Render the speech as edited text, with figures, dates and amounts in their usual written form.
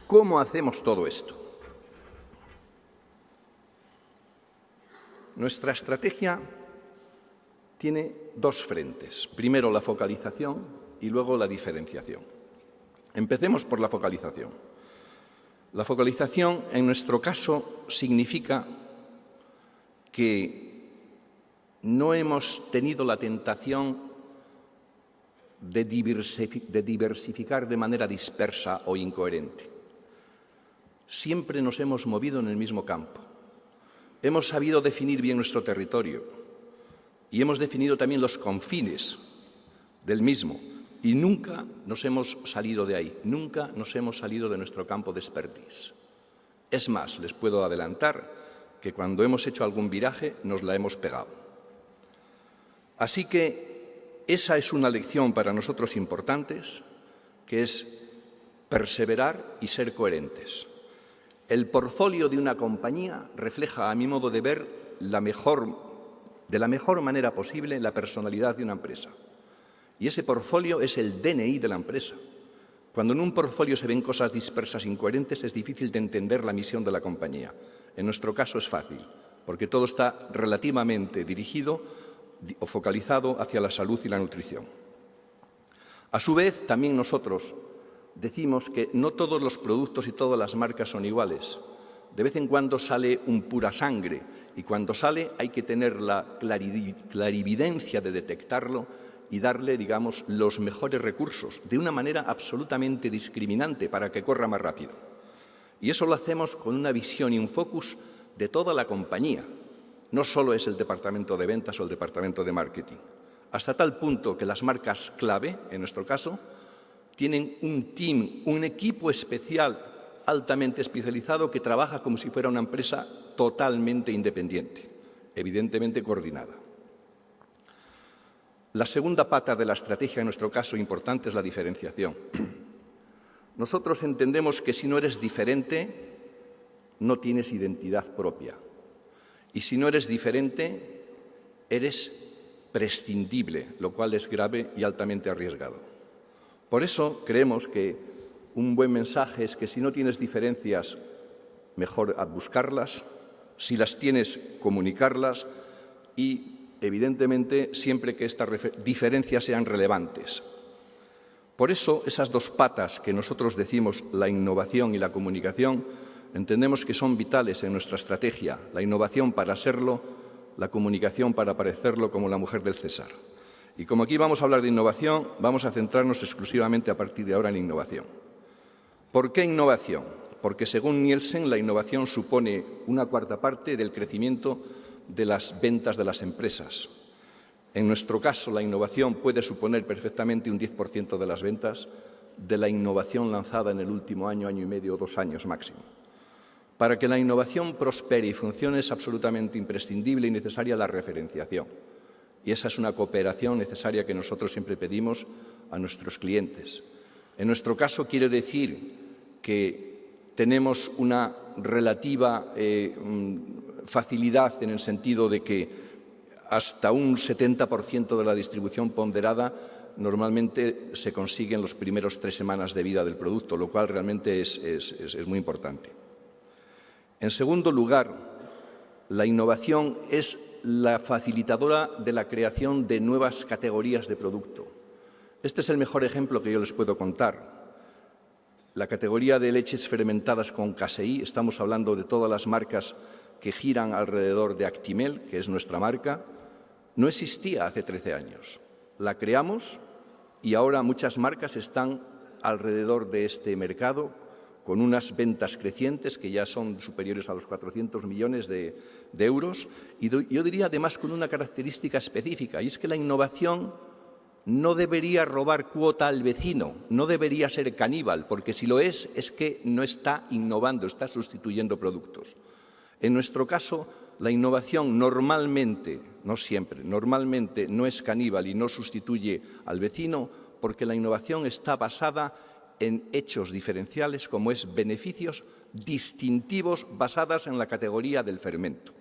¿Cómo hacemos todo esto? Nuestra estrategia tiene dos frentes. Primero, la focalización y luego la diferenciación. Empecemos por la focalización. La focalización, en nuestro caso, significa que no hemos tenido la tentación de diversificar de manera dispersa o incoherente. Siempre nos hemos movido en el mismo campo. Hemos sabido definir bien nuestro territorio y hemos definido también los confines del mismo y nunca nos hemos salido de ahí, nunca nos hemos salido de nuestro campo de expertise. Es más, les puedo adelantar que cuando hemos hecho algún viraje nos la hemos pegado. Así que esa es una lección para nosotros importante, que es perseverar y ser coherentes. El portfolio de una compañía refleja, a mi modo de ver, de la mejor manera posible la personalidad de una empresa. Y ese portfolio es el DNI de la empresa. Cuando en un portfolio se ven cosas dispersas e incoherentes, es difícil de entender la misión de la compañía. En nuestro caso es fácil, porque todo está relativamente dirigido o focalizado hacia la salud y la nutrición. A su vez, también nosotros decimos que no todos los productos y todas las marcas son iguales. De vez en cuando sale un pura sangre y cuando sale hay que tener la clarividencia de detectarlo y darle, digamos, los mejores recursos de una manera absolutamente discriminante para que corra más rápido. Y eso lo hacemos con una visión y un focus de toda la compañía. No solo es el departamento de ventas o el departamento de marketing. Hasta tal punto que las marcas clave, en nuestro caso, tienen un team, un equipo especial altamente especializado que trabaja como si fuera una empresa totalmente independiente, evidentemente coordinada. La segunda pata de la estrategia, en nuestro caso importante, es la diferenciación. Nosotros entendemos que si no eres diferente, no tienes identidad propia. Y si no eres diferente, eres prescindible, lo cual es grave y altamente arriesgado. Por eso creemos que un buen mensaje es que si no tienes diferencias, mejor buscarlas, si las tienes, comunicarlas y, evidentemente, siempre que estas diferencias sean relevantes. Por eso, esas dos patas que nosotros decimos, la innovación y la comunicación, entendemos que son vitales en nuestra estrategia. La innovación para serlo, la comunicación para parecerlo como la mujer del César. Y como aquí vamos a hablar de innovación, vamos a centrarnos exclusivamente a partir de ahora en innovación. ¿Por qué innovación? Porque según Nielsen, la innovación supone una cuarta parte del crecimiento de las ventas de las empresas. En nuestro caso, la innovación puede suponer perfectamente un 10% de las ventas de la innovación lanzada en el último año, año y medio o 2 años máximo. Para que la innovación prospere y funcione es absolutamente imprescindible y necesaria la referenciación. Y esa es una cooperación necesaria que nosotros siempre pedimos a nuestros clientes. En nuestro caso quiere decir que tenemos una relativa facilidad en el sentido de que hasta un 70% de la distribución ponderada normalmente se consigue en las primeras 3 semanas de vida del producto, lo cual realmente es muy importante. En segundo lugar, la innovación es la facilitadora de la creación de nuevas categorías de producto. Este es el mejor ejemplo que yo les puedo contar. La categoría de leches fermentadas con caseí, estamos hablando de todas las marcas que giran alrededor de Actimel, que es nuestra marca, no existía hace 13 años. La creamos y ahora muchas marcas están alrededor de este mercado con unas ventas crecientes que ya son superiores a los 400 millones de euros y yo diría además con una característica específica, y es que la innovación no debería robar cuota al vecino, no debería ser caníbal, porque si lo es que no está innovando, está sustituyendo productos. En nuestro caso, la innovación normalmente, no siempre, normalmente no es caníbal y no sustituye al vecino porque la innovación está basada en hechos diferenciales como es beneficios distintivos basados en la categoría del fermento.